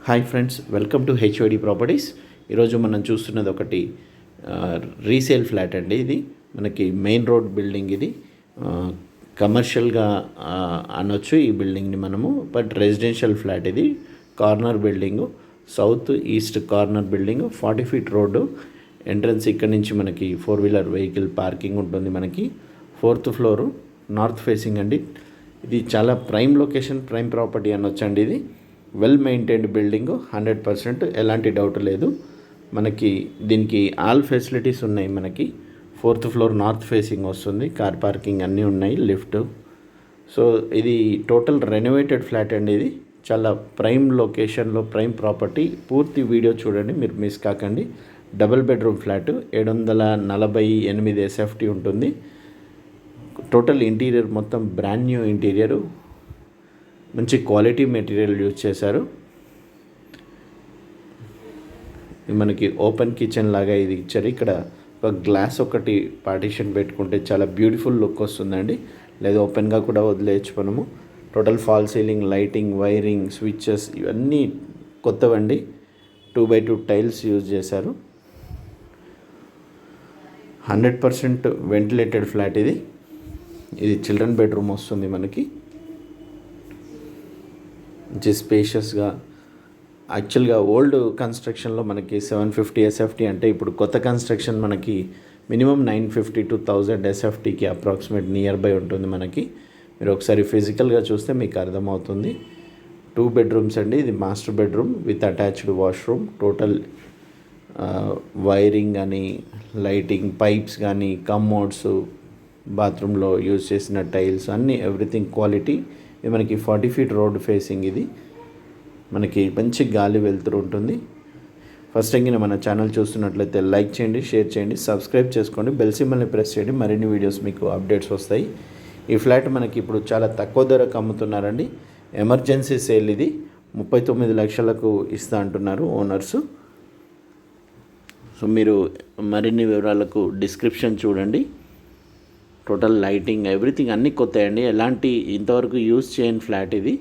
Hi friends, welcome to HOD properties. ఈరోజు మనం చూస్తున్నది ఒకటి రీసేల్ ఫ్లాట్ అండి. ఇది మనకి మెయిన్ రోడ్ బిల్డింగ్. ఇది కమర్షియల్గా అనొచ్చు ఈ బిల్డింగ్ని మనము, బట్ రెసిడెన్షియల్ ఫ్లాట్. ఇది corner building, south east corner building, 40 feet road. Entrance ఇక్కడ నుంచి మనకి 4-వీలర్ వెహికల్ పార్కింగ్ ఉంటుంది. మనకి 4th ఫ్లోరు, నార్త్ ఫేసింగ్ అండి. ఇది చాలా ప్రైమ్ లొకేషన్, ప్రైమ్ ప్రాపర్టీ అనొచ్చండి. ఇది వెల్ మెయింటైన్డ్ బిల్డింగ్, 100%, ఎలాంటి డౌట్ లేదు. మనకి దీనికి ఆల్ ఫెసిలిటీస్ ఉన్నాయి. మనకి 4th ఫ్లోర్ నార్త్ ఫేసింగ్ వస్తుంది, కార్ పార్కింగ్ అన్నీ ఉన్నాయి, లిఫ్ట్. సో ఇది టోటల్ రెనోవేటెడ్ ఫ్లాట్ అండి. ఇది చాలా ప్రైమ్ లొకేషన్లో ప్రైమ్ ప్రాపర్టీ. పూర్తి వీడియో చూడండి, మీరు మిస్ కాకండి. డబుల్ బెడ్రూమ్ ఫ్లాట్, 748 ఎస్ఎఫ్టీ ఉంటుంది. టోటల్ ఇంటీరియర్ మొత్తం బ్రాండ్ న్యూ ఇంటీరియరు, మంచి క్వాలిటీ మెటీరియల్ యూజ్ చేశారు. మనకి ఓపెన్ కిచెన్ లాగా ఇది ఇచ్చారు. ఇక్కడ ఒక గ్లాస్ ఒకటి పార్టీషన్ పెట్టుకుంటే చాలా బ్యూటిఫుల్ లుక్ వస్తుందండి. లేదా ఓపెన్గా కూడా వదిలేయచ్చు మనము. Total fall ceiling, lighting, wiring, switches ఇవన్నీ కొత్తవండి. 2x2 టైల్స్ యూజ్ చేశారు. 100% వెంటిలేటెడ్ ఫ్లాట్ ఇది. ఇది చిల్డ్రన్ బెడ్రూమ్ వస్తుంది మనకి. మంచి స్పేషియస్గా, యాక్చువల్గా ఓల్డ్ కన్స్ట్రక్షన్లో మనకి 750 ఎస్ఎఫ్టీ అంటే, ఇప్పుడు కొత్త కన్స్ట్రక్షన్ మనకి మినిమం 950 to 1000 ఎస్ఎఫ్టీకి అప్రాక్సిమేట్ నియర్ బై ఉంటుంది మనకి. మీరు ఒకసారి ఫిజికల్గా చూస్తే మీకు అర్థమవుతుంది. 2 బెడ్రూమ్స్ అండి. ఇది master bedroom with attached washroom. Total wiring కానీ, లైటింగ్, పైప్స్ కానీ, కమ్మోడ్స్, బాత్రూంలో యూజ్ చేసిన టైల్స్ అన్నీ, ఎవ్రీథింగ్ క్వాలిటీ. ఇది మనకి 40 ఫీట్ రోడ్ ఫేసింగ్. ఇది మనకి మంచి గాలి వెళ్తూ ఉంటుంది. ఫస్ట్ టైం మన ఛానల్ చూస్తున్నట్లయితే లైక్ చేయండి, షేర్ చేయండి, సబ్స్క్రైబ్ చేసుకోండి, బెల్ సింబల్ని ప్రెస్ చేయండి. మరిన్ని వీడియోస్ మీకు అప్డేట్స్ వస్తాయి. ఈ ఫ్లాట్ మనకి ఇప్పుడు చాలా తక్కువ ధరకు అమ్ముతున్నారండి. ఎమర్జెన్సీ సేల్ ఇది. 39 లక్షలకు ఇస్తా అంటున్నారు ఓనర్సు. సో మీరు మరిన్ని వివరాలకు డిస్క్రిప్షన్ చూడండి. టోటల్ లైటింగ్, ఎవ్రీథింగ్ అన్నీ కొత్తాయండి. ఎలాంటి ఇంతవరకు యూజ్ చేయని ఫ్లాట్ ఇది.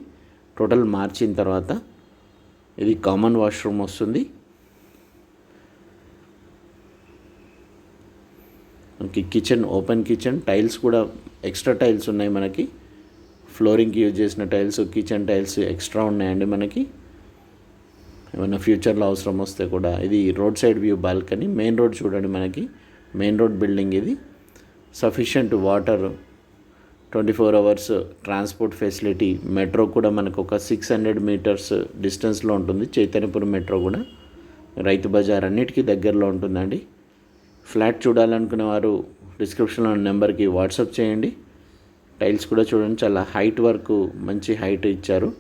టోటల్ మార్చిన తర్వాత ఇది కామన్ వాష్రూమ్ వస్తుంది. మనకి కిచెన్, ఓపెన్ కిచెన్, టైల్స్ కూడా ఎక్స్ట్రా టైల్స్ ఉన్నాయి మనకి. ఫ్లోరింగ్కి యూజ్ చేసిన టైల్స్, కిచెన్ టైల్స్ ఎక్స్ట్రా ఉన్నాయండి మనకి. ఏమైనా ఫ్యూచర్లో అవసరం వస్తే కూడా. ఇది road side view balcony. Main road చూడండి మనకి, మెయిన్ రోడ్ బిల్డింగ్ ఇది. Sufficient water, 24 hours transport facility. Metro కూడా మనకు ఒక 600 మీటర్స్ డిస్టెన్స్లో ఉంటుంది. చైతన్యపురం మెట్రో కూడా, రైతు బజార్ అన్నిటికీ దగ్గరలో ఉంటుందండి. ఫ్లాట్ చూడాలనుకునే వారు డిస్క్రిప్షన్లో నెంబర్కి వాట్సాప్ చేయండి. టైల్స్ కూడా చూడండి, చాలా హైట్ వరకు మంచి హైట్ ఇచ్చారు.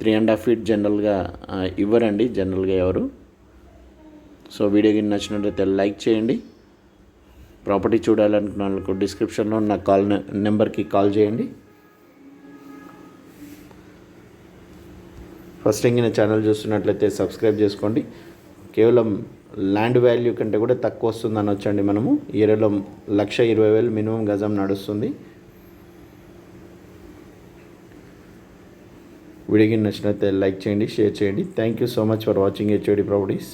3.5 feet జనరల్గా ఇవ్వరండి, జనరల్గా ఎవరు. సో వీడియోకి నచ్చినట్లయితే లైక్ చేయండి. ప్రాపర్టీ చూడాలనుకున్న వాళ్ళకు డిస్క్రిప్షన్లో నా నెంబర్కి కాల్ చేయండి. ఫస్ట్ టైం నా ఛానల్ చూస్తున్నట్లయితే సబ్స్క్రైబ్ చేసుకోండి. కేవలం ల్యాండ్ వాల్యూ కంటే కూడా తక్కువ వస్తుంది అనొచ్చండి. మనము ఈ ఏరియాలో 1,20,000 మినిమం గజం నడుస్తుంది. వీడియోకి నచ్చినట్లయితే లైక్ చేయండి, షేర్ చేయండి. Thank you so much for watching HOD properties.